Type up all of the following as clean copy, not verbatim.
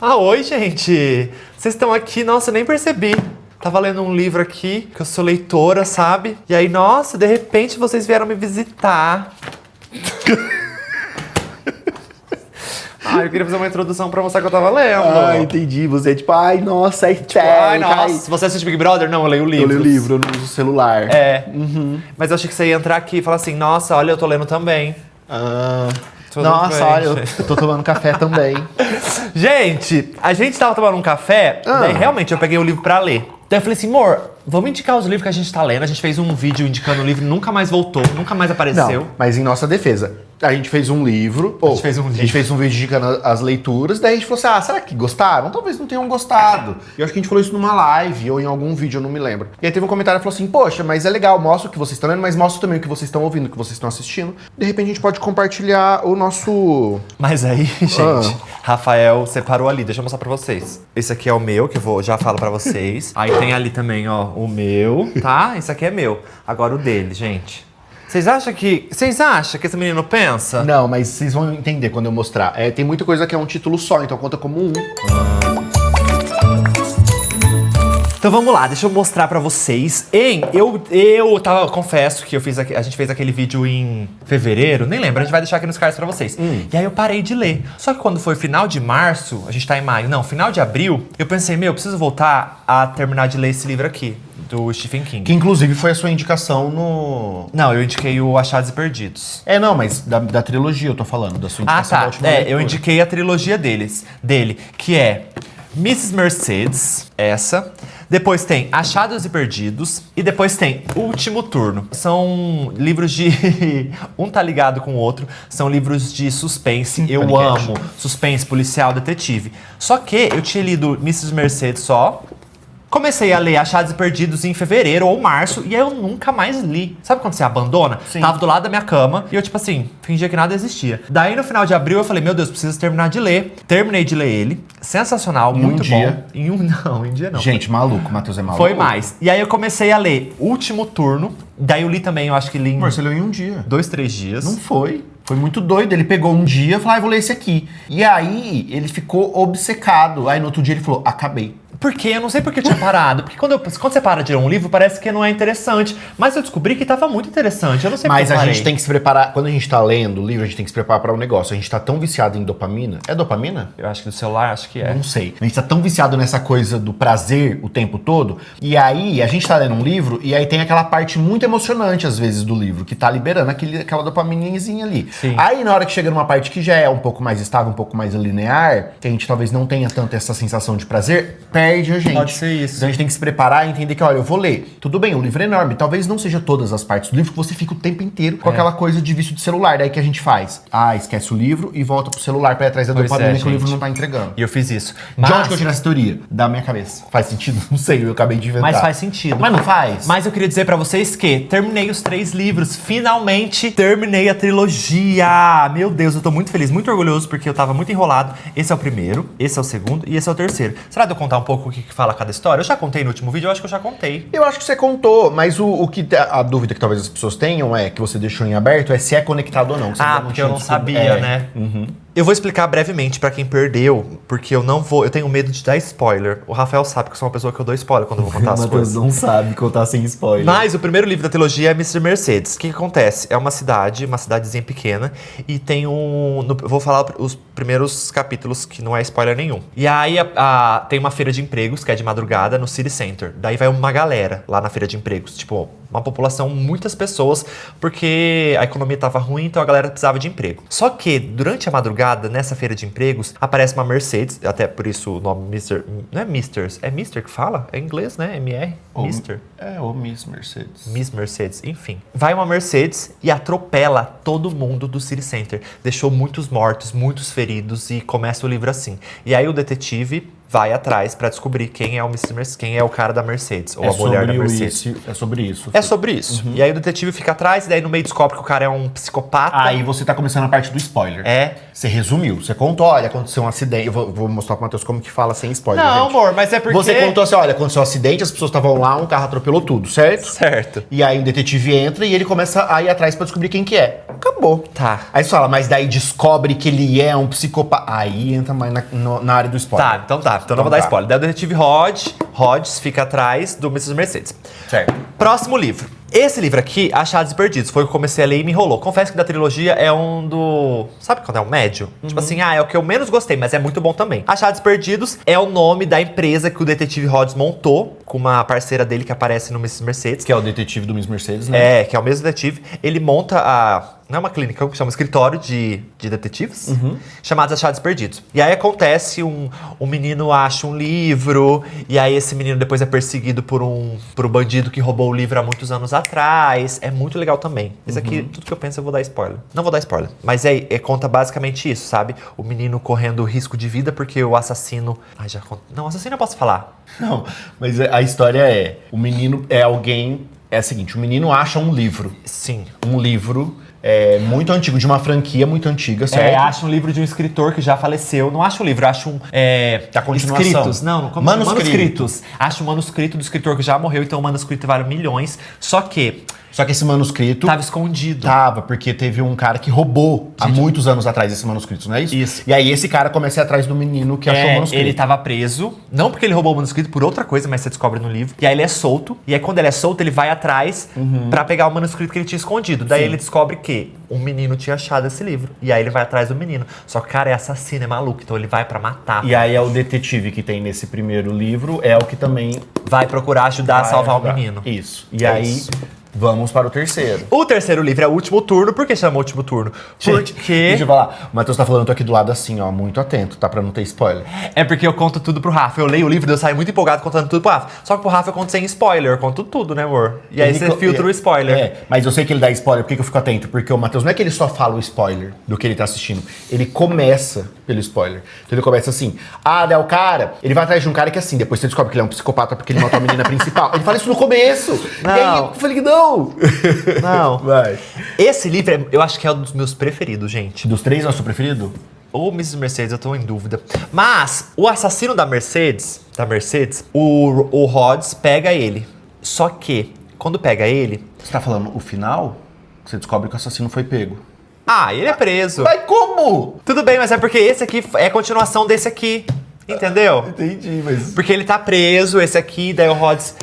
Ah, oi, gente! Vocês estão aqui? Nossa, eu nem percebi. Tava lendo um livro aqui, que eu sou leitora, sabe? E aí, nossa, de repente vocês vieram me visitar. Eu queria fazer uma introdução pra mostrar que eu tava lendo. Entendi. Você é tipo, ai, nossa, é Tipo, ai, nossa, você assiste Big Brother? Não, eu leio livros. Eu leio livro, eu não uso celular. Mas eu achei que você ia entrar aqui e falar assim, nossa, olha, eu tô lendo também. Tudo Nossa, bem, olha, gente. eu tô tomando café também. Gente, a gente tava tomando um café, daí realmente eu peguei o livro pra ler. Daí eu falei assim, amor, vamos indicar os livros que a gente tá lendo. A gente fez um vídeo indicando o livro, nunca mais voltou, nunca mais apareceu. Não, mas em nossa defesa, a gente fez um livro. A gente fez um vídeo indicando as leituras, daí a gente falou assim, será que gostaram? Talvez não tenham gostado. Eu acho que a gente falou isso numa live ou em algum vídeo, eu não me lembro. E aí teve um comentário que falou assim, poxa, mas é legal, mostra o que vocês estão lendo, mas mostra também o que vocês estão ouvindo, o que vocês estão assistindo. De repente a gente pode compartilhar o nosso... Mas aí, gente, Rafael separou ali, deixa eu mostrar pra vocês. Esse aqui é o meu, que eu já falo pra vocês. Aí tem ali também, ó, o meu, tá? Esse aqui é meu. Agora o dele, gente. Vocês acham que esse menino pensa? Não, mas vocês vão entender quando eu mostrar. Tem muita coisa que é um título só, então conta como um. Então vamos lá, deixa eu mostrar pra vocês. Confesso que a gente fez aquele vídeo em fevereiro, nem lembro, a gente vai deixar aqui nos cards pra vocês. E aí eu parei de ler. Só que quando foi final de março, a gente tá em maio, não, final de abril, eu pensei, eu preciso voltar a terminar de ler esse livro aqui, do Stephen King. Que inclusive foi a sua indicação no... Não, eu indiquei o Achados e Perdidos. Não, mas da trilogia eu tô falando, da sua indicação da última eu indiquei a trilogia dele, que é Mrs. Mercedes, essa. Depois tem Achados e Perdidos. E depois tem Último Turno. São livros de... um tá ligado com o outro. São livros de suspense. Eu amo suspense, policial, detetive. Só que eu tinha lido Mrs. Mercedes só. Comecei a ler Achados e Perdidos em fevereiro ou março, e aí eu nunca mais li. Sabe quando você abandona? Sim. Tava do lado da minha cama, e eu tipo assim, fingia que nada existia. Daí no final de abril eu falei, meu Deus, preciso terminar de ler. Terminei de ler ele. Sensacional, muito bom. Em um dia não. Gente, maluco, Matheus é maluco. Foi mais. E aí eu comecei a ler Último Turno. Daí eu li também, eu acho que li em... Amor, você leu em um dia. 2, 3 dias. Não foi. Foi muito doido. Ele pegou um dia e falou, vou ler esse aqui. E aí, ele ficou obcecado. Aí no outro dia ele falou, acabei. Porque eu não sei porque eu tinha parado. Porque quando você para de ler um livro, parece que não é interessante. Mas eu descobri que tava muito interessante. Eu não sei porque eu parei. Mas a gente tem que se preparar. Quando a gente tá lendo o livro, a gente tem que se preparar para um negócio. A gente tá tão viciado em dopamina. É dopamina? Eu acho que do celular, acho que é. Não sei. A gente tá tão viciado nessa coisa do prazer o tempo todo. E aí, a gente tá lendo um livro e aí tem aquela parte muito emocionante, às vezes, do livro, que tá liberando aquela dopamininha ali. Sim. Aí, na hora que chega numa parte que já é um pouco mais estável, um pouco mais linear, que a gente talvez não tenha tanto essa sensação de prazer, perde a gente. Pode ser isso. Então a gente tem que se preparar e entender que, olha, eu vou ler. Tudo bem, o livro é enorme. Talvez não seja todas as partes do livro que você fica o tempo inteiro com aquela coisa de vício de celular. Daí que a gente faz? Esquece o livro e volta pro celular pra ir atrás da dopamina que o livro não tá entregando. E eu fiz isso. De onde que eu tirei essa teoria? Da minha cabeça. Faz sentido? Não sei, eu acabei de inventar. Mas faz sentido. Mas não faz? Mas eu queria dizer pra vocês que terminei os 3 livros. Finalmente terminei a trilogia. Meu Deus, eu tô muito feliz, muito orgulhoso, porque eu tava muito enrolado. Esse é o primeiro, esse é o segundo e esse é o terceiro. Será que eu contar um pouco o que fala cada história? Eu já contei no último vídeo, eu acho que eu já contei. Eu acho que você contou, mas a dúvida que talvez as pessoas tenham que você deixou em aberto é se é conectado ou não. Porque eu não sabia, né? Eu vou explicar brevemente pra quem perdeu, porque eu tenho medo de dar spoiler. O Rafael sabe que eu sou uma pessoa que eu dou spoiler quando eu vou contar as coisas. não sabe contar sem spoiler. Mas o primeiro livro da trilogia é Mr. Mercedes. O que acontece? É uma cidadezinha pequena, e tem vou falar os primeiros capítulos, que não é spoiler nenhum. E aí tem uma feira de empregos, que é de madrugada, no City Center. Daí vai uma galera lá na feira de empregos, tipo, uma população, muitas pessoas, porque a economia tava ruim, então a galera precisava de emprego. Só que, durante a madrugada, nessa feira de empregos, aparece uma Mercedes, até por isso o nome Mr. Não é Misters, é Mister que fala? É em inglês, né? MR? Mister. Ou Miss Mercedes. Miss Mercedes, enfim. Vai uma Mercedes e atropela todo mundo do City Center. Deixou muitos mortos, muitos feridos, e começa o livro assim. E aí o detetive vai atrás pra descobrir quem é o Mr. Mercedes, quem é o cara da Mercedes, ou a mulher da Mercedes. É sobre isso. É sobre isso. E aí o detetive fica atrás, e daí no meio descobre que o cara é um psicopata. Aí você tá começando a parte do spoiler. Você resumiu, você contou, olha, aconteceu um acidente. Eu vou mostrar pro Matheus como que fala sem spoiler, Não, gente. amor, mas é porque... Você contou assim, olha, aconteceu um acidente, as pessoas estavam lá, um carro atropelou tudo, certo? Certo. E aí o detetive entra e ele começa a ir atrás pra descobrir quem que é. Acabou. Tá. Aí você fala, mas daí descobre que ele é um psicopata. Aí entra mais na área do spoiler. Tá, então não vou dar spoiler. Daí o detetive Hodges fica atrás do Mrs. Mercedes. Certo. Próximo livro. Esse livro aqui, Achados e Perdidos, foi o que eu comecei a ler e me enrolou. Confesso que da trilogia é um do... Sabe quando é um médio? Tipo assim, é o que eu menos gostei, mas é muito bom também. Achados e Perdidos é o nome da empresa que o detetive Hodges montou com uma parceira dele que aparece no Mrs. Mercedes. Que é o detetive do Miss Mercedes, né? Que é o mesmo detetive. Ele monta não é uma clínica, chama escritório de detetives, chamados Achados e Perdidos. E aí acontece, um menino acha um livro, e aí esse menino depois é perseguido por um bandido que roubou o livro há muitos anos atrás. É muito legal também. Isso aqui, tudo que eu penso, eu vou dar spoiler. Não vou dar spoiler. Mas conta basicamente isso, sabe? O menino correndo risco de vida porque o assassino... já conta. Não, assassino eu posso falar. Não, mas a história é... O menino é alguém... É o seguinte, o menino acha um livro. Sim. Um livro... muito antigo, de uma franquia muito antiga, certo? Acha um livro de um escritor que já faleceu. Não acha um livro, acha da continuação. Escritos. Não, como manuscritos. Acha um manuscrito do escritor que já morreu, então o manuscrito vale milhões. Só que esse manuscrito... Tava escondido. Porque teve um cara que roubou há muitos anos atrás esse manuscrito, não é isso? Isso. E aí esse cara começa a ir atrás do menino que achou o manuscrito. Ele tava preso, não porque ele roubou o manuscrito, por outra coisa, mas você descobre no livro. E aí ele é solto, e aí quando ele é solto, ele vai atrás pra pegar o manuscrito que ele tinha escondido. Daí ele descobre que um menino tinha achado esse livro. E aí ele vai atrás do menino. Só que o cara é assassino, é maluco, então ele vai pra matar. E aí é o detetive que tem nesse primeiro livro, é o que também... vai procurar ajudar a salvar o menino. Isso. E aí... Vamos para o terceiro. O terceiro livro é o Último Turno. Por que chama Último Turno? Porque... Deixa eu falar. O Matheus tá falando, eu tô aqui do lado assim, ó, muito atento, tá? Pra não ter spoiler. É porque eu conto tudo pro Rafa. Eu leio o livro e eu saio muito empolgado contando tudo pro Rafa. Só que pro Rafa eu conto sem spoiler. Eu conto tudo, né, amor? E aí você filtra o spoiler. Mas eu sei que ele dá spoiler. Por que eu fico atento? Porque o Matheus não é que ele só fala o spoiler do que ele tá assistindo. Ele começa pelo spoiler. Então ele começa assim. Daí o cara, ele vai atrás de um cara que assim, depois você descobre que ele é um psicopata porque ele matou a menina principal. Ele fala isso no começo. Não. E aí eu falei, não. Não. Vai. Esse livro, eu acho que é um dos meus preferidos, gente. Dos três, é o seu preferido? Ou Mrs. Mercedes, eu tô em dúvida. Mas, o assassino da Mercedes, o Hodges pega ele. Só que, quando pega ele... Você tá falando o final? Você descobre que o assassino foi pego. Ele é preso. Mas como? Tudo bem, mas é porque esse aqui é a continuação desse aqui. Entendeu? Entendi, mas... Porque ele tá preso, esse aqui, daí o Hodges...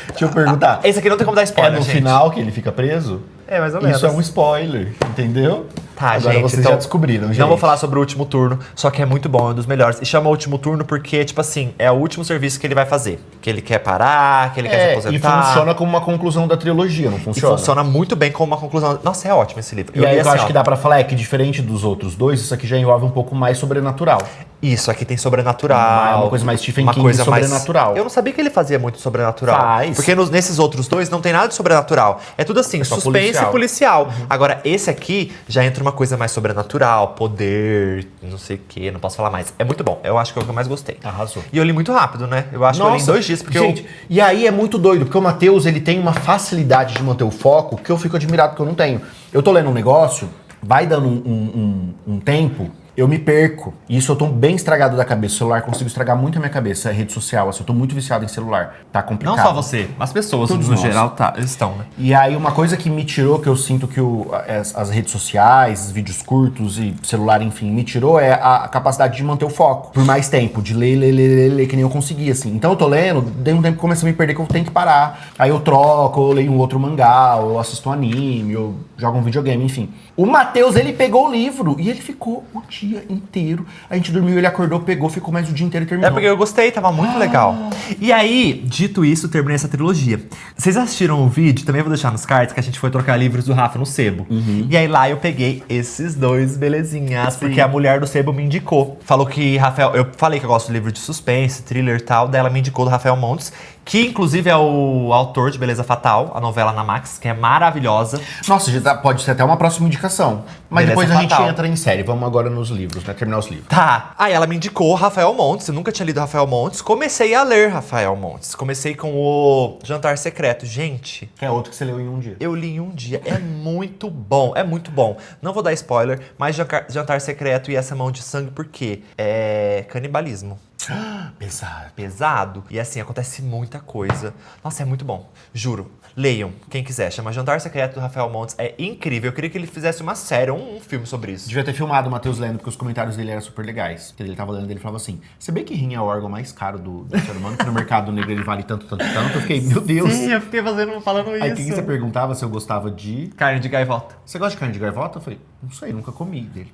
Deixa eu perguntar. Esse aqui não tem como dar spoiler, no gente. final que ele fica preso? Mais ou menos. Isso é um spoiler, entendeu? Tá, agora gente, vocês então, já descobriram, gente. Não vou falar sobre o Último Turno, só que é muito bom, é um dos melhores. E chama Último Turno porque, tipo assim, é o último serviço que ele vai fazer. Que ele quer parar, que ele quer se aposentar. E funciona como uma conclusão da trilogia, não funciona? E funciona muito bem como uma conclusão. Nossa, é ótimo esse livro. E aí eu acho que dá pra falar que diferente dos outros dois, isso aqui já envolve um pouco mais sobrenatural. Isso, aqui tem sobrenatural. Uma coisa mais Stephen King sobrenatural. Eu não sabia que ele fazia muito sobrenatural. Faz. Porque nesses outros dois não tem nada de sobrenatural. É tudo assim, suspense e policial. Agora, esse aqui já entra uma coisa mais sobrenatural, poder, não sei o que, não posso falar mais. É muito bom. Eu acho que é o que eu mais gostei. Arrasou. E eu li muito rápido, né? Eu acho que eu li em 2 dias. Porque gente, e aí é muito doido, porque o Matheus, ele tem uma facilidade de manter o foco que eu fico admirado que eu não tenho. Eu tô lendo um negócio, vai dando um tempo... Eu me perco. E isso eu tô bem estragado da cabeça. O celular consigo estragar muito a minha cabeça. A rede social, assim, eu tô muito viciado em celular. Tá complicado. Não só você, as pessoas todos no nós. geral estão, né? E aí uma coisa que me tirou, que eu sinto que as redes sociais, os vídeos curtos e celular, enfim, me tirou é a capacidade de manter o foco. Por mais tempo, de ler, que nem eu conseguia, assim. Então eu tô lendo, dei um tempo que começa a me perder que eu tenho que parar. Aí eu troco, eu leio um outro mangá, ou eu assisto um anime, ou jogo um videogame, enfim. O Matheus, ele pegou o livro e ele ficou o dia inteiro. A gente dormiu, ele acordou, pegou, ficou mais o dia inteiro e terminou. É porque eu gostei, tava muito legal. E aí, dito isso, terminei essa trilogia. Vocês assistiram o vídeo? Também vou deixar nos cards que a gente foi trocar livros do Rafa no Sebo. E aí lá eu peguei esses dois belezinhas, porque a mulher do Sebo me indicou. Falou que Rafael... Eu falei que eu gosto de livro de suspense, thriller e tal, daí ela me indicou do Rafael Montes. Que, inclusive, é o autor de Beleza Fatal, a novela na Max, que é maravilhosa. Nossa, pode ser até uma próxima indicação. Mas Beleza depois a Fatal. gente entra em série. Vamos agora nos livros, né? Terminar os livros. Tá. Aí ela me indicou Rafael Montes. Eu nunca tinha lido Rafael Montes. Comecei a ler Rafael Montes. Comecei com o Jantar Secreto. Gente, Que é outro que você leu em um dia. eu li em um dia. É muito bom. É muito bom. Não vou dar spoiler, mas Jantar Secreto e Essa Mão de Sangue, por quê? É canibalismo. Pesado. Pesado. E assim, acontece muita coisa. Nossa, é muito bom. Juro. Leiam, quem quiser. Chama Jantar Secreto do Rafael Montes. É incrível. Eu queria que ele fizesse uma série, um filme sobre isso. Devia ter filmado o Matheus lendo, porque os comentários dele eram super legais. Porque ele tava lendo e ele falava assim: se bem que rim é o órgão mais caro do ser humano, que no mercado negro ele vale tanto, tanto, tanto. Eu fiquei, meu Deus. Sim, eu fiquei falando isso. Aí quem você perguntava se eu gostava de... Carne de gaivota. Você gosta de carne de gaivota? Eu falei, não sei, nunca comi dele.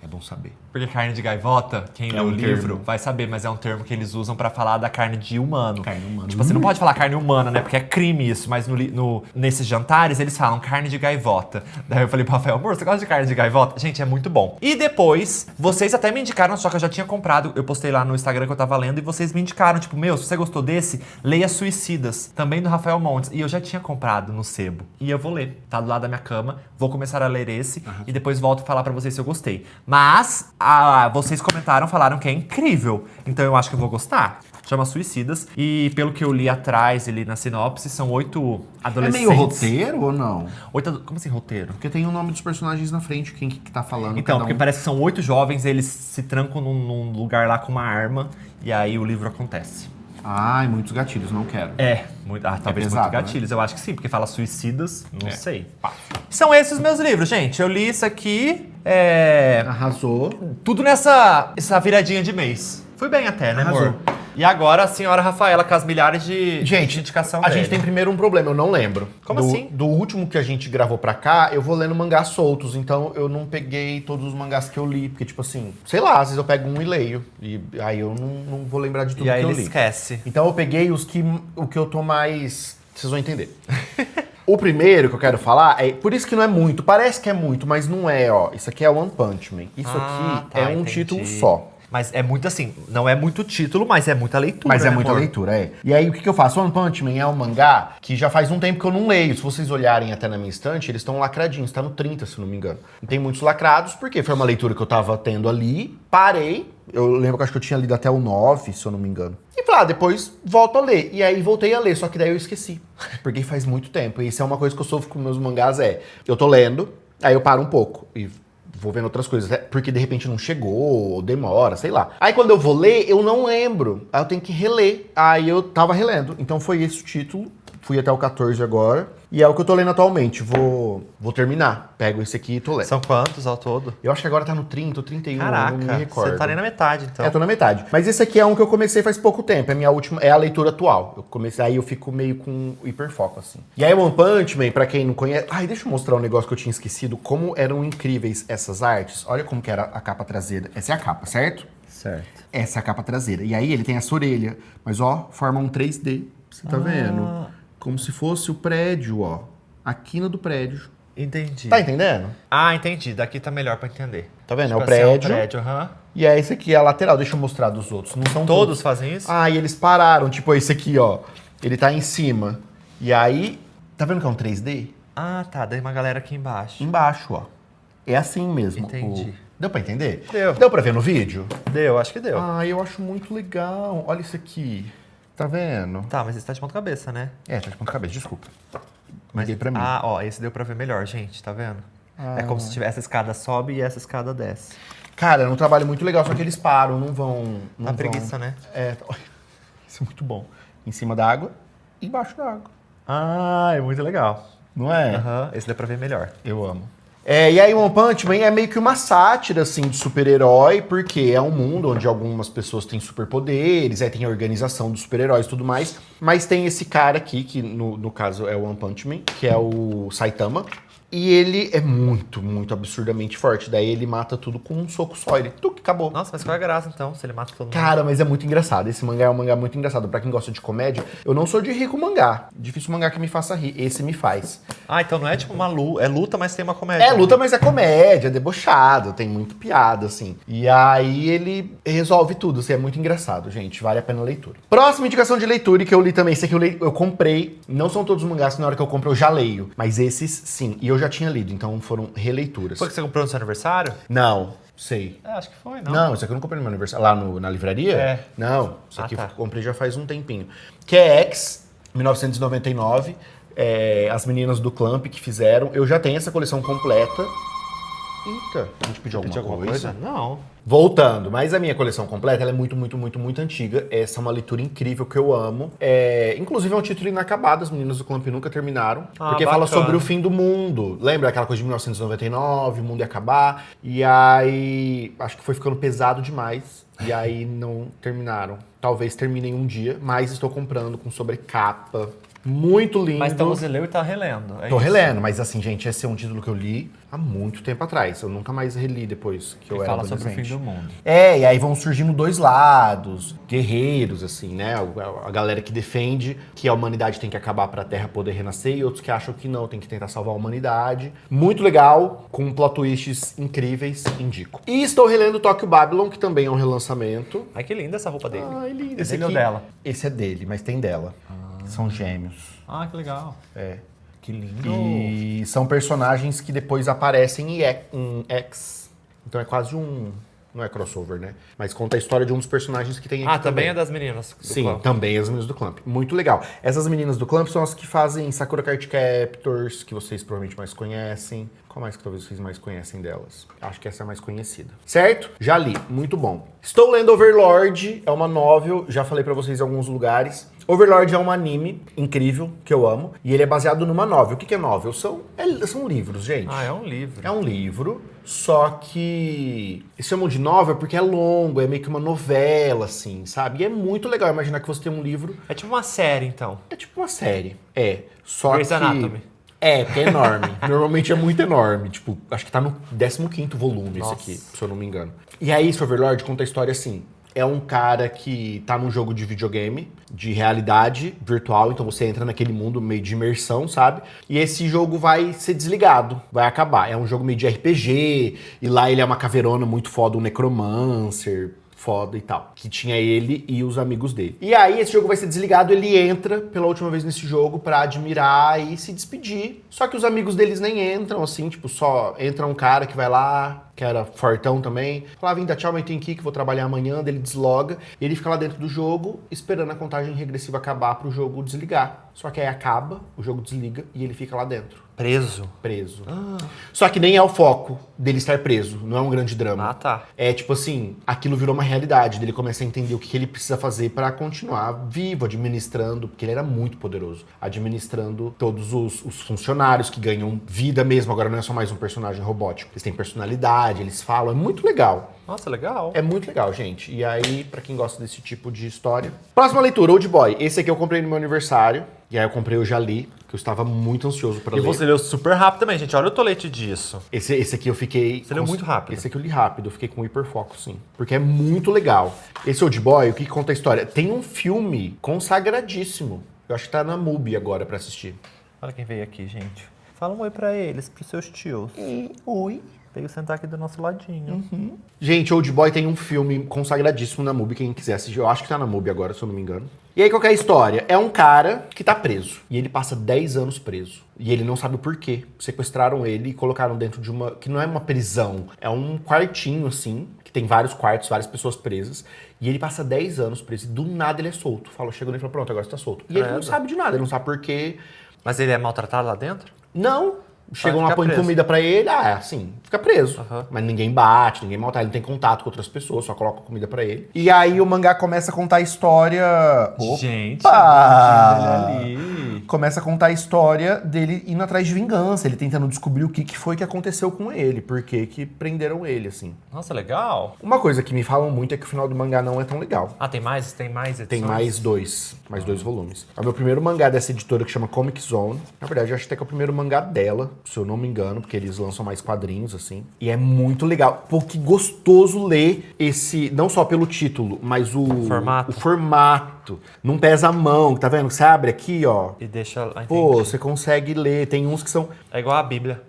É bom saber. Porque carne de gaivota, quem lê o livro vai saber, mas é um termo que eles usam pra falar da carne de humano. Carne humana. Tipo, você não pode falar carne humana, né? Porque é crime isso, mas nesses jantares eles falam carne de gaivota. Daí eu falei pro Rafael, amor, você gosta de carne de gaivota? Gente, é muito bom. E depois, vocês até me indicaram, só que eu já tinha comprado, eu postei lá no Instagram que eu tava lendo, e vocês me indicaram, tipo, meu, se você gostou desse, leia Suicidas, também do Rafael Montes. E eu já tinha comprado no sebo. E eu vou ler, tá do lado da minha cama, vou começar a ler esse, e depois volto a falar pra vocês se eu gostei. Mas, vocês comentaram, falaram que é incrível. Então eu acho que eu vou gostar. Chama Suicidas. E pelo que eu li atrás, ali na sinopse, são 8 adolescentes. É meio roteiro ou não? Como assim roteiro? Porque tem o nome dos personagens na frente, quem que tá falando. Então, cada porque parece que são 8 jovens, eles se trancam num lugar lá com uma arma. E aí o livro acontece. Ai, muitos gatilhos, não quero. Talvez pesado, muitos gatilhos. Eu acho que sim, porque fala suicidas, não sei. Passo. São esses os meus livros, gente. Eu li isso aqui, Arrasou. tudo nessa viradinha de mês. Fui bem até, né, Arrasou. amor? E agora a senhora Rafaela com as milhares de indicação A dele. gente tem primeiro um problema, eu não lembro. Como assim? Do último que a gente gravou pra cá, eu vou lendo mangás soltos, então eu não peguei todos os mangás que eu li, porque tipo assim, sei lá, às vezes eu pego um e leio, e aí eu não vou lembrar de tudo E aí que eu ele li. esquece. Então eu peguei o que eu tô mais... Vocês vão entender. O primeiro que eu quero falar é... Por isso que não é muito. Parece que é muito, mas não é, ó. Isso aqui é One Punch Man. Isso aqui é um entendi. título só. Mas é muito assim, não é muito título, mas é muita leitura. Mas é né, muita amor? leitura, é. E aí, o que eu faço? One Punch Man é um mangá que já faz um tempo que eu não leio. Se vocês olharem até na minha estante, eles estão lacradinhos. Tá no 30, se não me engano. E tem muitos lacrados, porque foi uma leitura que eu tava tendo ali. Parei. Eu lembro que eu acho que eu tinha lido até o 9, se eu não me engano. E falei, depois volto a ler. E aí voltei a ler, só que daí eu esqueci. Porque faz muito tempo. E isso é uma coisa que eu sofro com meus mangás, eu tô lendo, aí eu paro um pouco e vou vendo outras coisas, porque de repente não chegou, ou demora, sei lá. Aí quando eu vou ler, eu não lembro. Aí eu tenho que reler. Aí eu tava relendo. Então foi esse o título. Fui até o 14 agora. E é o que eu tô lendo atualmente. Vou terminar. Pego esse aqui e tô lendo. São quantos ao todo? Eu acho que agora tá no 30 ou 31, Caraca, eu não me recordo. você tá nem na metade, então. Tô na metade. Mas esse aqui é um que eu comecei faz pouco tempo. É a minha última, é a leitura atual. Eu comecei, aí eu fico meio com hiperfoco, assim. E aí One Punch Man, pra quem não conhece... Ai, deixa eu mostrar um negócio que eu tinha esquecido. Como eram incríveis essas artes. Olha como que era a capa traseira. Essa é a capa, certo? Certo. Essa é a capa traseira. E aí ele tem essa orelha. Mas ó, forma um 3D. Você tá vendo? Como se fosse o prédio, ó. A quina do prédio. Entendi. Tá entendendo? Ah, entendi. Daqui tá melhor pra entender. Tá vendo? Tipo É o assim, prédio. prédio, aham. E aí esse aqui é a lateral. Deixa eu mostrar dos outros. Não são Todos fazem isso? Ah, e eles pararam. Tipo, esse aqui, ó. Ele tá em cima. E aí... Tá vendo que é um 3D? Ah, tá. Daí uma galera aqui embaixo. Embaixo, ó. É assim mesmo. Entendi. Deu pra entender? Deu. Deu pra ver no vídeo? Deu, acho que deu. Ah, eu acho muito legal. Olha isso aqui. Tá vendo? Tá, mas esse tá de ponta cabeça, né? É, tá de ponta cabeça, desculpa. Mandei pra mim. Ah, ó, esse deu pra ver melhor, gente, tá vendo? É como se tivesse essa escada sobe e essa escada desce. Cara, é um trabalho muito legal, só que eles param, não vão... Não Uma vão... preguiça, né? É, isso é muito bom. Em cima da água e embaixo da água. Ah, é muito legal. Não é? Aham, esse deu pra ver melhor. Eu amo. E aí One Punch Man é meio que uma sátira, assim, de super-herói, porque é um mundo onde algumas pessoas têm superpoderes, aí tem a organização dos super-heróis e tudo mais, mas tem esse cara aqui, que no caso é o One Punch Man, que é o Saitama, E ele é muito, muito absurdamente forte. Daí ele mata tudo com um soco só. Ele, acabou. Nossa, mas qual é a graça então, se ele mata todo mundo? Cara, mas é muito engraçado. Esse mangá é um mangá muito engraçado. Pra quem gosta de comédia, eu não sou de rir com mangá. Difícil mangá que me faça rir. Esse me faz. Ah, então não é tipo uma luta, é luta, mas tem uma comédia. É luta, mas é comédia, é debochado, tem muito piada, assim. E aí ele resolve tudo, assim, é muito engraçado, gente. Vale a pena a leitura. Próxima indicação de leitura, e que eu li também, esse aqui eu comprei. Não são todos os mangás que na hora que eu compro eu já leio. Mas esses, sim. E eu já tinha lido, então foram releituras. Foi que você comprou no seu aniversário? Não, sei. Acho que foi, não. Não, isso aqui eu não comprei no meu aniversário. Lá na livraria? É. Não, isso aqui tá. eu comprei já faz um tempinho. Que é X, 1999. As meninas do Clamp que fizeram. Eu já tenho essa coleção completa. Eita, a gente pediu alguma coisa? Não. Voltando, mas a minha coleção completa ela é muito, muito, muito, muito antiga. Essa é uma leitura incrível que eu amo. Inclusive é um título inacabado, as meninas do Clamp nunca terminaram. Porque fala sobre o fim do mundo. Lembra aquela coisa de 1999, o mundo ia acabar. E aí, acho que foi ficando pesado demais. E aí não terminaram. Talvez terminem um dia, mas estou comprando com sobrecapa. Muito lindo. Mas então você leu e tá relendo. Tô relendo, mas assim, gente, esse é um título que eu li há muito tempo atrás. Eu nunca mais reli depois que eu era fala sobre o fim do mundo. E aí vão surgindo dois lados, guerreiros, assim, né? A galera que defende que a humanidade tem que acabar pra Terra poder renascer e outros que acham que não, tem que tentar salvar a humanidade. Muito legal, com plot twists incríveis, indico. E estou relendo Tokyo Babylon, que também é um relançamento. Ai, que linda essa roupa dele. Ai, linda. Esse dele ou dela? Esse é dele, mas tem dela. São gêmeos. Ah, que legal. Que lindo. E são personagens que depois aparecem em X. Então é quase um... Não é crossover, né? Mas conta a história de um dos personagens que tem aqui também é das meninas do Sim, Clamp. também as meninas do Clamp. Muito legal. Essas meninas do Clamp são as que fazem Sakura Card Captors, que vocês provavelmente mais conhecem. Qual mais que talvez vocês mais conhecem delas? Acho que essa é a mais conhecida. Certo? Já li. Muito bom. Estou lendo Overlord. É uma novel. Já falei pra vocês em alguns lugares. Overlord é um anime incrível, que eu amo. E ele é baseado numa novel. O que é novel? São livros, gente. Ah, é um livro. É um livro, só que eles chamam de novel porque é longo, é meio que uma novela, assim, sabe? E é muito legal imaginar que você tem um livro... É tipo uma série, então. É tipo uma série, só Grey's que... Anatomy. Porque é enorme. Normalmente é muito enorme. Tipo, acho que tá no 15º volume Nossa. esse aqui, se eu não me engano. E aí, esse Overlord conta a história assim. É um cara que tá num jogo de videogame, de realidade virtual, então você entra naquele mundo meio de imersão, sabe? E esse jogo vai ser desligado, vai acabar. É um jogo meio de RPG, e lá ele é uma caveirona muito foda, um necromancer, foda e tal. Que tinha ele e os amigos dele. E aí esse jogo vai ser desligado, ele entra pela última vez nesse jogo pra admirar e se despedir. Só que os amigos deles nem entram, assim, tipo, só entra um cara que vai lá, que era fortão também. Fala, vim dar tchau, mas tem que ir, que vou trabalhar amanhã. Daí ele desloga e ele fica lá dentro do jogo, esperando a contagem regressiva acabar pro jogo desligar. Só que aí acaba, o jogo desliga e ele fica lá dentro. Preso. Preso. Só que nem é o foco dele estar preso, não é um grande drama. Ah, tá. É tipo assim, aquilo virou uma realidade, dele começa a entender o que ele precisa fazer pra continuar vivo, administrando, porque ele era muito poderoso, administrando todos os funcionários que ganham vida mesmo, agora não é só mais um personagem robótico. Eles têm personalidade, eles falam, é muito legal. Nossa, legal. É muito legal, gente. E aí, pra quem gosta desse tipo de história... Próxima leitura, Old Boy. Esse aqui eu comprei no meu aniversário. E aí eu comprei, eu já li, que eu estava muito ansioso pra ler. E você leu super rápido também, gente. Olha o tolete disso. Esse aqui eu fiquei... Você leu muito rápido. Esse aqui eu li rápido, eu fiquei com hiperfoco, sim. Porque é muito legal. Esse Old Boy, o que conta a história? Tem um filme consagradíssimo. Eu acho que tá na MUBI agora pra assistir. Olha quem veio aqui, gente. Fala um oi pra eles, pros seus tios. Oi. Veio sentar aqui do nosso ladinho. Gente, Old Boy tem um filme consagradíssimo na MUBI, quem quiser assistir. Eu acho que tá na MUBI agora, se eu não me engano. E aí, qual que é a história? É um cara que tá preso. E ele passa 10 anos preso. E ele não sabe o porquê. Sequestraram ele e colocaram dentro de uma... Que não é uma prisão. É um quartinho, assim, que tem vários quartos, várias pessoas presas. E ele passa 10 anos preso. E do nada ele é solto. Chegou nele e falou, pronto, agora você tá solto. E ele não sabe de nada, ele não sabe porquê. Mas ele é maltratado lá dentro? Não. Chegam lá, põem preso. comida pra ele, assim, fica preso. Mas ninguém bate, ninguém maltrata, ele não tem contato com outras pessoas, só coloca comida pra ele. E aí o mangá começa a contar a história... Gente, Opa! ali. Começa a contar a história dele indo atrás de vingança, ele tentando descobrir o que foi que aconteceu com ele, por que prenderam ele, assim. Nossa, legal. Uma coisa que me falam muito é que o final do mangá não é tão legal. Ah, tem mais edições? Tem mais dois volumes. É o meu primeiro mangá dessa editora que chama Comic Zone. Na verdade, eu acho até que é o primeiro mangá dela, se eu não me engano, porque eles lançam mais quadrinhos, assim. E é muito legal. Pô, que gostoso ler esse, não só pelo título, mas o formato. Não pesa a mão, tá vendo? Você abre aqui, ó. E deixa lá. Pô, você consegue ler. Tem uns que são... É igual a Bíblia.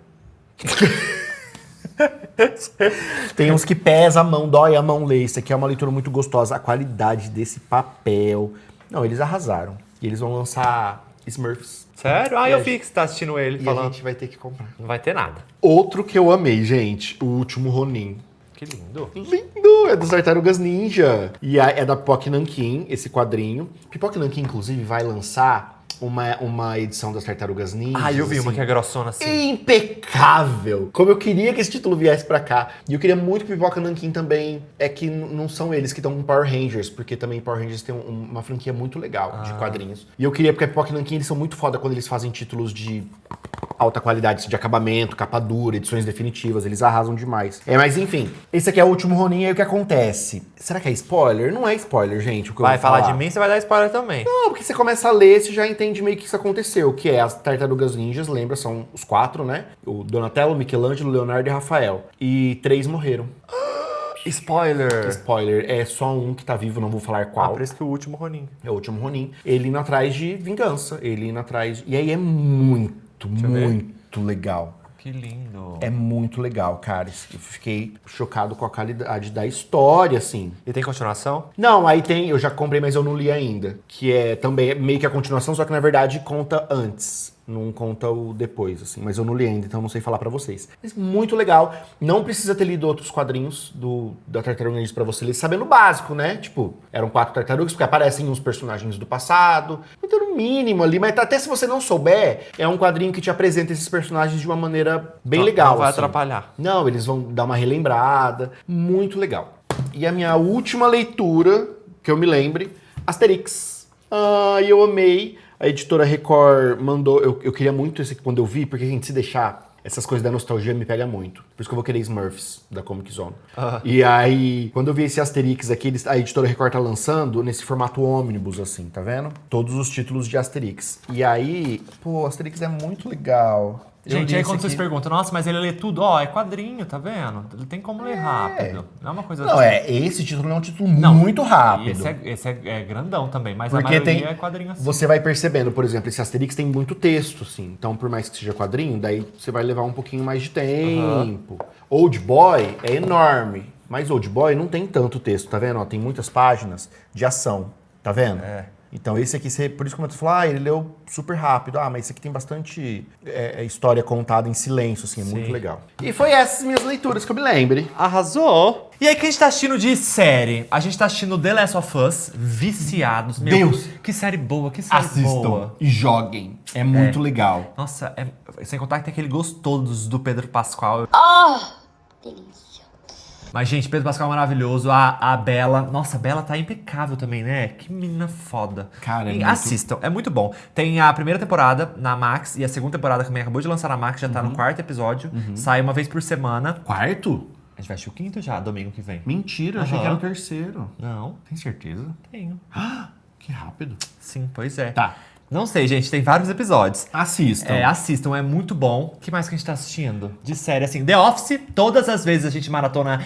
Tem uns que pesa a mão, dói a mão ler. Isso aqui é uma leitura muito gostosa. A qualidade desse papel. Não, eles arrasaram. E eles vão lançar Smurfs. Sério? Ah, eu vi que você tá assistindo ele E falando. a gente vai ter que comprar. Não vai ter nada. Outro que eu amei, gente. O Último Ronin. Que lindo. Lindo! É dos Tartarugas Ninja. E é da Pipoca Nankin, esse quadrinho. Pipoca Nankin, inclusive, vai lançar uma edição das Tartarugas Ninja. Ah, eu vi assim, uma que é grossona assim. impecável! Como eu queria que esse título viesse pra cá. E eu queria muito que Pipoca Nankin também... É que não são eles que estão com Power Rangers, porque também Power Rangers tem uma franquia muito legal de quadrinhos. E eu queria, porque a Pipoca Nankin, eles são muito foda quando eles fazem títulos de alta qualidade, de acabamento, capa dura, edições definitivas, eles arrasam demais. Mas enfim, esse aqui é o Último Ronin, e aí o que acontece? Será que é spoiler? Não é spoiler, gente, o que eu Vai vou falar. falar de mim, você vai dar spoiler também. Não, porque você começa a ler, você já entende meio que isso aconteceu, que é as Tartarugas Ninjas, lembra, são os 4, né? O Donatello, Michelangelo, Leonardo e Rafael. E 3 morreram. Spoiler. Spoiler, é só um que tá vivo, não vou falar qual. Por isso que o Último Ronin. É o Último Ronin. Ele indo atrás de vingança, ele indo atrás... E aí é muito legal. Que lindo. É muito legal, cara. Eu fiquei chocado com a qualidade da história, assim. E tem continuação? Não, aí tem, eu já comprei, mas eu não li ainda. Que é também meio que a continuação, só que na verdade conta antes. Não conta o depois, assim. Mas eu não li ainda, então não sei falar pra vocês. Mas muito legal. Não precisa ter lido outros quadrinhos da Tartaruga Ninja pra você ler, sabendo o básico, né? Tipo, eram 4 tartarugas, porque aparecem uns personagens do passado. Então, no mínimo ali, mas até se você não souber, é um quadrinho que te apresenta esses personagens de uma maneira bem legal. Não vai assim. atrapalhar. Não, eles vão dar uma relembrada. Muito legal. E a minha última leitura, que eu me lembre, Asterix. Eu amei. A editora Record mandou... Eu queria muito esse aqui quando eu vi, porque, gente, se deixar... Essas coisas da nostalgia me pegam muito. Por isso que eu vou querer Smurfs, da Comic Zone. E aí, quando eu vi esse Asterix aqui, a editora Record tá lançando nesse formato ônibus, assim, tá vendo? Todos os títulos de Asterix. E aí, pô, Asterix é muito legal. Gente, aí quando vocês perguntam, nossa, mas ele lê tudo, é quadrinho, tá vendo? Ele tem como ler rápido. Não é uma coisa Não, assim. esse título é um título muito rápido. Esse é grandão também, mas Porque a maioria é quadrinho assim. Você vai percebendo, por exemplo, esse Asterix tem muito texto, assim. Então, por mais que seja quadrinho, daí você vai levar um pouquinho mais de tempo. Old Boy é enorme, mas Old Boy não tem tanto texto, tá vendo? Ó, tem muitas páginas de ação, tá vendo? Então esse aqui, por isso que você falou, ele leu super rápido. Mas esse aqui tem bastante história contada em silêncio, assim, é muito legal. E foi essas minhas leituras que eu me lembre. Arrasou! E aí, o que a gente tá assistindo de série? A gente tá assistindo The Last of Us, viciados. Meu Deus! Que série boa, que série boa. E joguem. É muito legal. Nossa, sem contar que tem aquele gostoso do Pedro Pascal. Delícia. Mas, gente, Pedro Pascal é maravilhoso. A Bella... Nossa, a Bella tá impecável também, né? Que menina foda. Cara, Assistam, é muito bom. Tem a primeira temporada na Max e a segunda temporada que também acabou de lançar na Max, já tá no 4º episódio. Sai uma vez por semana. Quarto? A gente vai assistir o 5º já, domingo que vem. Mentira, achei que era o terceiro. Não, Tem certeza? tenho. Que rápido. Sim, pois é. Tá. Não sei, gente, tem vários episódios. Assistam. Assistam, é muito bom. O que mais que a gente tá assistindo? De série, assim, The Office, todas as vezes a gente maratona,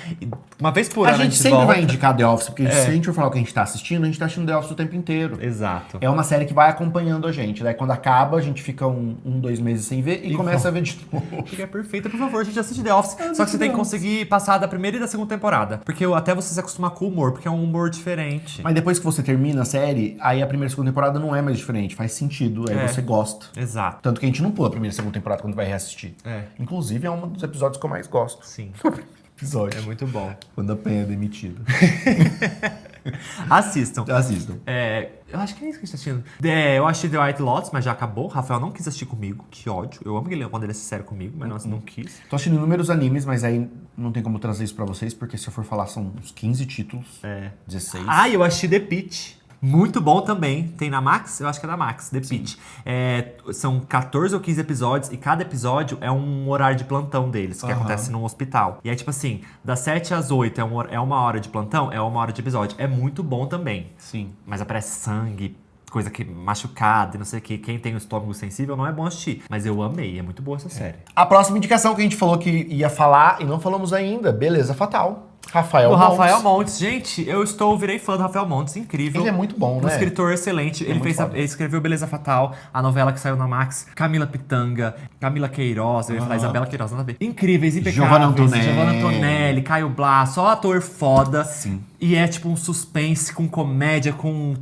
uma vez por A ano gente sempre volta. vai indicar The Office, porque se a gente for falar o que a gente tá assistindo The Office o tempo inteiro. Exato. É uma série que vai acompanhando a gente. Daí quando acaba, a gente fica 2 meses sem ver e começa a ver de novo. Porque é perfeita, por favor, a gente assiste The Office. Só que você tem que conseguir passar da primeira e da segunda temporada. Porque até você se acostumar com o humor, porque é um humor diferente. Mas depois que você termina a série, aí a primeira e segunda temporada não é mais diferente, faz sentido, aí você gosta. Exato. Tanto que a gente não pula a primeira e segunda temporada quando vai reassistir. Inclusive é um dos episódios que eu mais gosto. Sim. Episódio. É muito bom. Quando a Penha é demitida. Assistam. Assistam. Eu acho que é isso que a gente tá assistindo. Eu achei The White Lotus, mas já acabou. O Rafael não quis assistir comigo. Que ódio. Eu amo que ele quando ele é sincero comigo, mas não quis. Tô assistindo inúmeros animes, mas aí não tem como trazer isso pra vocês, porque se eu for falar são uns 15 títulos. 16. Eu assisti The Pitt. Muito bom também. Tem na Max? Eu acho que é da Max, The Pitt. São 14 ou 15 episódios e cada episódio é um horário de plantão deles, que acontece num hospital. E aí, tipo assim, das 7 às 8 é uma hora de plantão, é uma hora de episódio. É muito bom também. Sim. Mas aparece sangue, coisa que machucada e não sei o que. Quem tem o estômago sensível não é bom assistir. Mas eu amei, é muito boa essa série. A próxima indicação que a gente falou que ia falar e não falamos ainda, Beleza Fatal. Rafael Montes. Rafael Montes. Gente, virei fã do Rafael Montes, incrível. Ele é muito bom, né? Um escritor excelente. Ele escreveu Beleza Fatal, a novela que saiu na Max, Camila Pitanga, Camila Queiroz, eu ia falar Isabela Queiroz, nada a ver. Incríveis, impecáveis. Giovanna Antonelli, Caio Blas, só ator foda. Sim. E é tipo um suspense com comédia,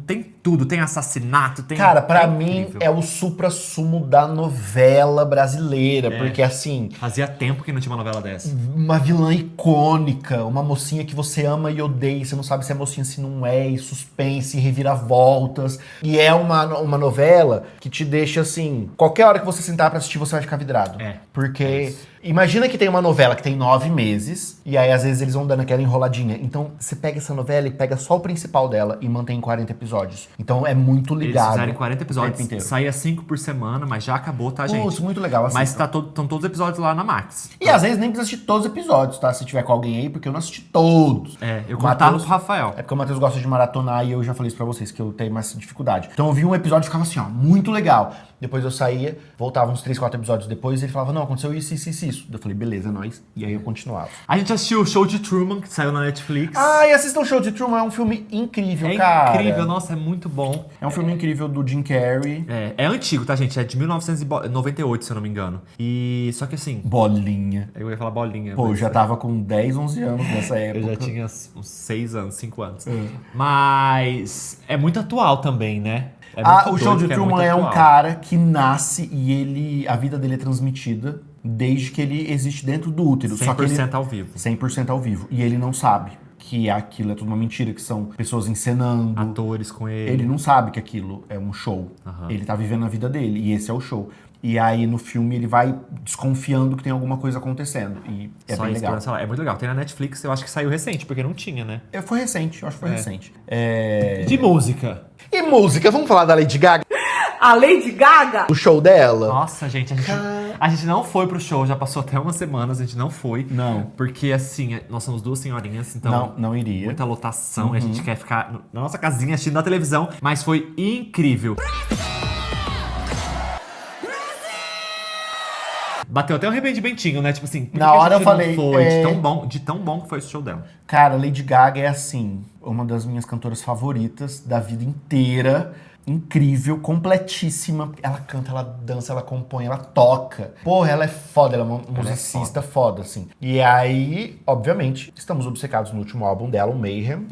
tem tudo, tem assassinato, tem... Cara, pra mim é o suprassumo da novela brasileira, porque assim... Fazia tempo que não tinha uma novela dessa. Uma vilã icônica, uma mocinha que você ama e odeia, você não sabe se é mocinha, se não é, e suspense, e reviravoltas. E é uma novela que te deixa assim, qualquer hora que você sentar pra assistir, você vai ficar vidrado. Porque... Imagina que tem uma novela que tem 9 meses, e aí às vezes eles vão dando aquela enroladinha. Então você pega essa novela e pega só o principal dela e mantém 40 episódios. Então é muito ligado. Eles fizeram 40 episódios, saía 5 por semana, mas já acabou, tá, gente? Putz, muito legal. Mas estão todos os episódios lá na Max. E às vezes nem precisa assistir todos os episódios, tá? Se tiver com alguém aí, porque eu não assisti todos. Eu contava com o Rafael. É porque o Matheus gosta de maratonar e eu já falei isso pra vocês, que eu tenho mais dificuldade. Então eu vi um episódio e ficava assim, ó, muito legal. Depois eu saía, voltava uns 3, 4 episódios depois e ele falava, não, aconteceu isso. Eu falei, beleza, é nóis. E aí eu continuava. A gente assistiu o Show de Truman, que saiu na Netflix. E assistam o Show de Truman, é um filme incrível, cara. É incrível, nossa, é muito bom. É um filme incrível do Jim Carrey. É antigo, tá, gente? É de 1998, se eu não me engano. E só que assim... Bolinha. Eu ia falar bolinha. Pô, eu já tava com 10, 11 anos nessa época. Eu já tinha uns 6 anos, 5 anos. Mas é muito atual também, né? O Show de Truman é um cara que nasce e a vida dele é transmitida desde que ele existe dentro do útero. 100% ao vivo. 100% ao vivo. E ele não sabe que aquilo é tudo uma mentira, que são pessoas encenando. Atores com ele. Ele não sabe que aquilo é um show. Ele tá vivendo a vida dele e esse é o show. E aí no filme ele vai desconfiando que tem alguma coisa acontecendo. E é bem legal. É muito legal. Tem na Netflix, eu acho que saiu recente, porque não tinha, né? Foi recente, eu acho que foi recente. De música. E música, vamos falar da Lady Gaga? A Lady Gaga? O show dela? Nossa, gente, a gente não foi pro show, já passou até umas semanas, a gente não foi. Não. Porque, assim, nós somos 2 senhorinhas, então... Não iria. Muita lotação, e a gente quer ficar na nossa casinha assistindo na televisão, mas foi incrível. Bateu até um arrependimentinho, né? Tipo assim, na hora eu falei... De tão bom que foi esse show dela. Cara, Lady Gaga é assim, uma das minhas cantoras favoritas da vida inteira. Incrível, completíssima. Ela canta, ela dança, ela compõe, ela toca. Porra, ela é foda, ela é uma musicista foda, assim. E aí, obviamente, estamos obcecados no último álbum dela, o Mayhem.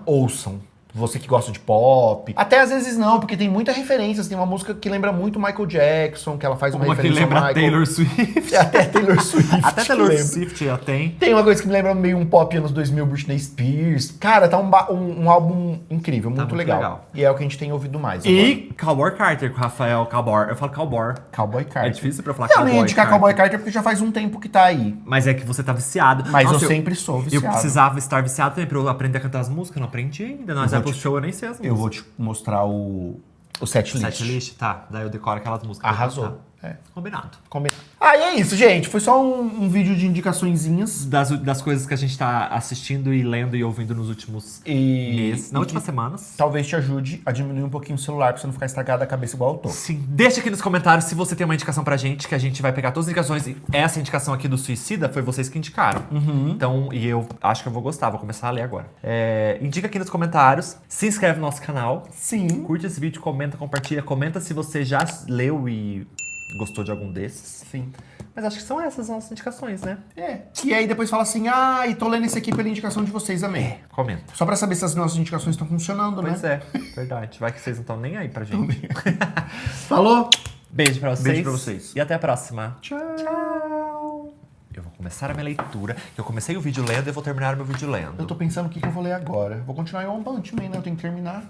Ouçam. Você que gosta de pop. Até às vezes não, porque tem muita referências. Tem uma música que lembra muito Michael Jackson, que ela faz uma referência ao Michael. Que lembra Taylor Swift. Até Taylor Swift. Até Taylor Swift já tem. Tem uma coisa que me lembra meio um pop anos 2000, Britney Spears. Cara, tá um álbum incrível, muito legal. E é o que a gente tem ouvido mais. E Cowboy Carter com o Rafael Cowboy. Eu falo Cowboy. Cowboy Carter. É difícil pra eu falar Cowboy Cowboy Carter. Eu ia indicar Cowboy Carter porque já faz um tempo que tá aí. Mas é que você tá viciado. Mas nossa, eu sempre sou viciado. Eu precisava estar viciado também pra eu aprender a cantar as músicas. Eu não aprendi ainda. Nós Apple Show eu nem sei as músicas. Eu vou te mostrar o setlist. Setlist, tá. Daí eu decoro aquelas músicas. Arrasou. Combinado. E é isso, gente. Foi só um vídeo de indicaçõezinhas. Das coisas que a gente tá assistindo e lendo e ouvindo nos últimos meses. Nas últimas semanas. Talvez te ajude a diminuir um pouquinho o celular pra você não ficar estragado a cabeça igual eu tô. Sim. Deixa aqui nos comentários se você tem uma indicação pra gente, que a gente vai pegar todas as indicações. E essa indicação aqui do Suicida foi vocês que indicaram. Então, e eu acho que eu vou gostar. Vou começar a ler agora. Indica aqui nos comentários. Se inscreve no nosso canal. Sim. Curte esse vídeo, comenta, compartilha. Comenta se você já leu e gostou de algum desses. Sim. Mas acho que são essas as nossas indicações, né? E aí depois fala assim, e tô lendo esse aqui pela indicação de vocês, amei. Comenta. Só pra saber se as nossas indicações estão funcionando, pois né? Pois é, verdade. Vai que vocês não estão nem aí pra gente. Falou? Beijo pra vocês. Beijo pra vocês. E até a próxima. Tchau. Eu vou começar a minha leitura. Eu comecei o vídeo lendo e vou terminar o meu vídeo lendo. Eu tô pensando o que eu vou ler agora. Vou continuar em One Punch Man, né? Eu tenho que terminar.